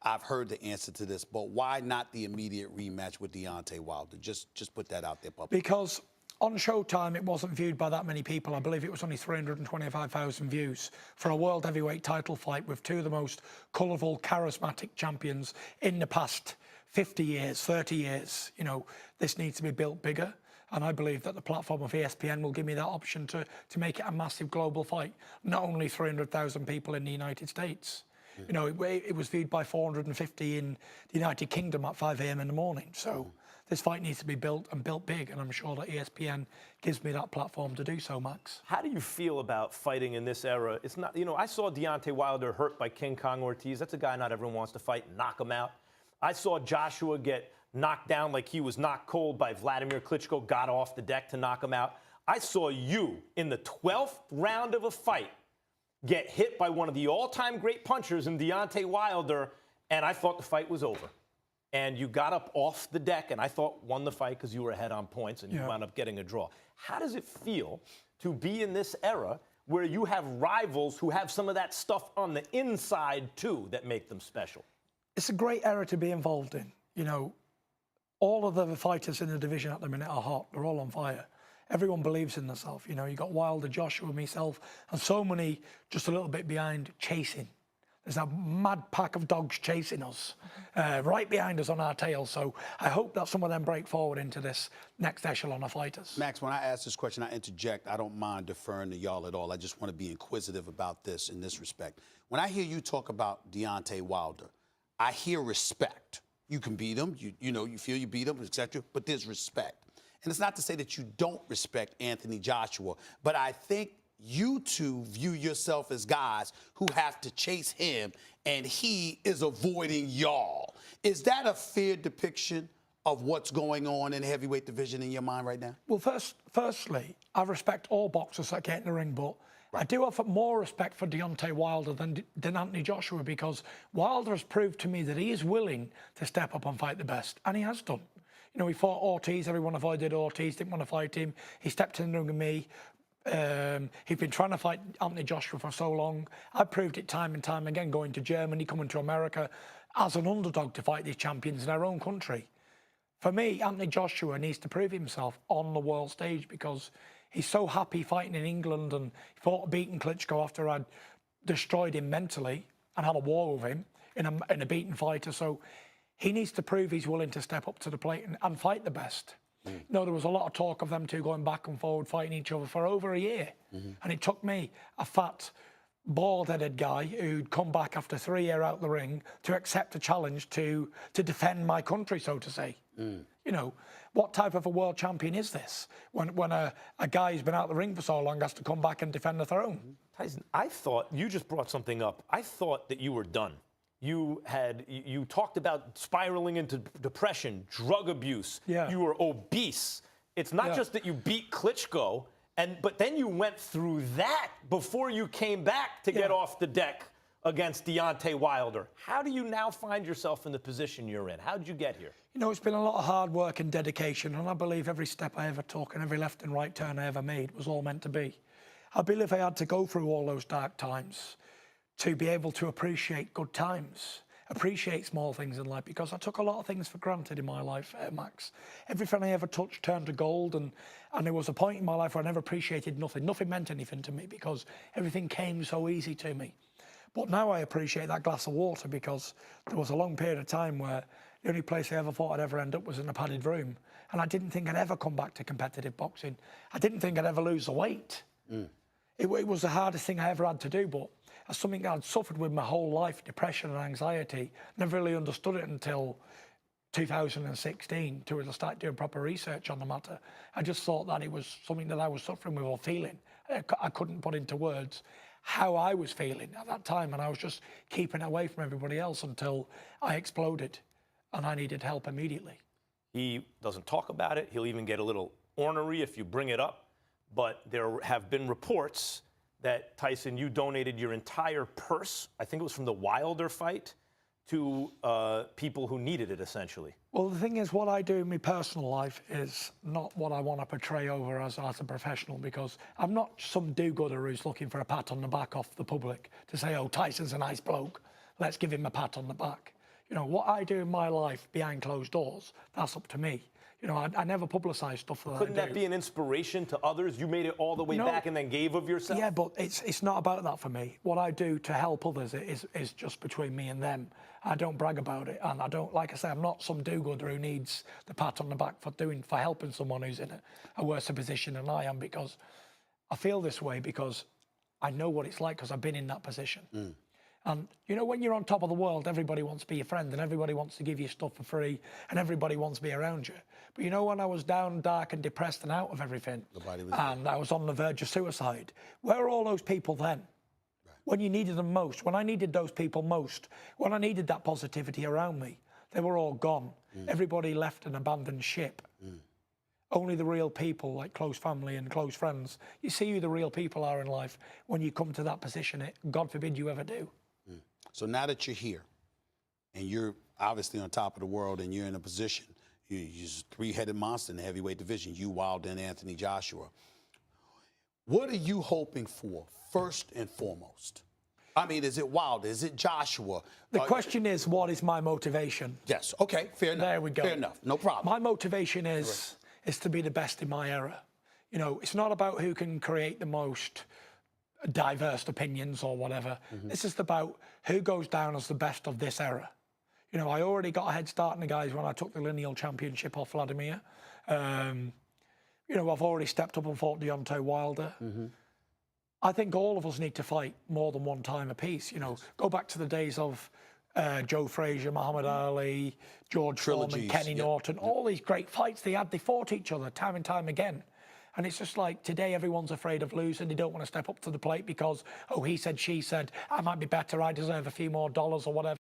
I've heard the answer to this, but why not the immediate rematch with Deontay Wilder? Just put that out there publicly. Because on Showtime, it wasn't viewed by that many people. I believe it was only 325,000 views for a world heavyweight title fight with two of the most colourful, charismatic champions in the past 50 years, 30 years. You know, this needs to be built bigger. And I believe that the platform of ESPN will give me that option to make it a massive global fight. Not only 300,000 people in the United States. You know, it was viewed by 450 in the United Kingdom at 5 a.m. in the morning. So this fight needs to be built and built big, and I'm sure that ESPN gives me that platform to do so, Max. How do you feel about fighting in this era? It's not, you know, I saw Deontay Wilder hurt by King Kong Ortiz. That's a guy not everyone wants to fight, knock him out. I saw Joshua get knocked down like he was knocked cold by Vladimir Klitschko, got off the deck to knock him out. I saw you in the 12th round of a fight get hit by one of the all-time great punchers in Deontay Wilder, and I thought the fight was over. And you got up off the deck, and I thought won the fight because you were ahead on points, and you wound up getting a draw. How does it feel to be in this era where you have rivals who have some of that stuff on the inside, too, that make them special? It's a great era to be involved in. You know, all of the fighters in the division at the minute are hot. They're all on fire. Everyone believes in themselves. You know, you got Wilder, Joshua, myself, and so many just a little bit behind chasing. There's a mad pack of dogs chasing us, right behind us on our tail. So I hope that some of them break forward into this next echelon of fighters. Max, when I ask this question, I interject. I don't mind deferring to y'all at all. I just want to be inquisitive about this in this respect. When I hear you talk about Deontay Wilder, I hear respect. You can beat him, you know, you feel you beat him, etc., but there's respect. And it's not to say that you don't respect Anthony Joshua, but I think you two view yourself as guys who have to chase him, and he is avoiding y'all. Is that a fair depiction of what's going on in the heavyweight division in your mind right now? Well, firstly, I respect all boxers that get in the ring, but I do have more respect for Deontay Wilder than Anthony Joshua, because Wilder has proved to me that he is willing to step up and fight the best, and he has done. You know, he fought Ortiz. Everyone avoided Ortiz, didn't want to fight him. He stepped in the ring with me. He'd been trying to fight Anthony Joshua for so long. I proved it time and time again, going to Germany, coming to America as an underdog to fight these champions in our own country. For me, Anthony Joshua needs to prove himself on the world stage, because he's so happy fighting in England, and he fought beating Klitschko after I'd destroyed him mentally and had a war with him in a beaten fighter. So he needs to prove he's willing to step up to the plate and fight the best. You know, there was a lot of talk of them two going back and forward, fighting each other for over a year. And it took me, a fat, bald-headed guy who'd come back after 3 years out the ring, to accept a challenge to defend my country, so to say. You know, what type of a world champion is this when a guy who's been out the ring for so long has to come back and defend the throne? Tyson, I thought you just brought something up. I thought that you were done. You talked about spiraling into depression, drug abuse. You were obese. It's not just that you beat Klitschko, but then you went through that before you came back to get off the deck against Deontay Wilder. How do you now find yourself in the position you're in? How did you get here? You know, it's been a lot of hard work and dedication, and I believe every step I ever took and every left and right turn I ever made was all meant to be. I believe I had to go through all those dark times to be able to appreciate good times, appreciate small things in life, because I took a lot of things for granted in my life, Max. Everything I ever touched turned to gold, and there was a point in my life where I never appreciated nothing. Nothing meant anything to me because everything came so easy to me. But now I appreciate that glass of water, because there was a long period of time where the only place I ever thought I'd ever end up was in a padded room. And I didn't think I'd ever come back to competitive boxing. I didn't think I'd ever lose the weight. It was the hardest thing I ever had to do, but as something I'd suffered with my whole life, depression and anxiety, never really understood it until 2016 to start doing proper research on the matter. I just thought that it was something that I was suffering with or feeling. I couldn't put into words how I was feeling at that time, and I was just keeping away from everybody else until I exploded, and I needed help immediately. He doesn't talk about it. He'll even get a little ornery if you bring it up, but there have been reports that, Tyson, you donated your entire purse, I think it was from the Wilder fight, to people who needed it, essentially. Well, the thing is, what I do in my personal life is not what I want to portray over as a professional, because I'm not some do-gooder who's looking for a pat on the back off the public to say, oh, Tyson's a nice bloke, let's give him a pat on the back. You know, what I do in my life behind closed doors, that's up to me. You know, I never publicise stuff that Couldn't I do. that be an inspiration to others? You made it all the way back and then gave of yourself? Yeah, but it's not about that for me. What I do to help others is just between me and them. I don't brag about it, and I don't, like I say, I'm not some do-gooder who needs the pat on the back for helping someone who's in a worse position than I am, because I feel this way because I know what it's like because I've been in that position. And, you know, when you're on top of the world, everybody wants to be your friend and everybody wants to give you stuff for free and everybody wants to be around you. But, you know, when I was down, dark and depressed and out of everything, and I was on the verge of suicide, where were all those people then? Right. When you needed them most, when I needed those people most, when I needed that positivity around me, they were all gone. Everybody left an abandoned ship. Only the real people, like close family and close friends, you see who the real people are in life when you come to that position. God forbid you ever do. So now that you're here, and you're obviously on top of the world, and you're in a position, you're a three-headed monster in the heavyweight division, you, Wilder, and Anthony Joshua. What are you hoping for, first and foremost? I mean, is it Wilder? Is it Joshua? The question is, what is my motivation? Yes. Okay. Fair enough. There we go. Fair enough. No problem. My motivation is to be the best in my era. You know, it's not about who can create the most diverse opinions or whatever. This is about who goes down as the best of this era. You know, I already got a head start on the guys when I took the lineal championship off Vladimir. You know, I've already stepped up and fought Deontay Wilder. I think all of us need to fight more than one time apiece. You know, go back to the days of Joe Frazier, Muhammad Ali, George Foreman, Kenny Norton, all these great fights they had. They fought each other time and time again. And it's just like today everyone's afraid of losing. They don't want to step up to the plate because, oh, he said, she said, I might be better, I deserve a few more dollars or whatever.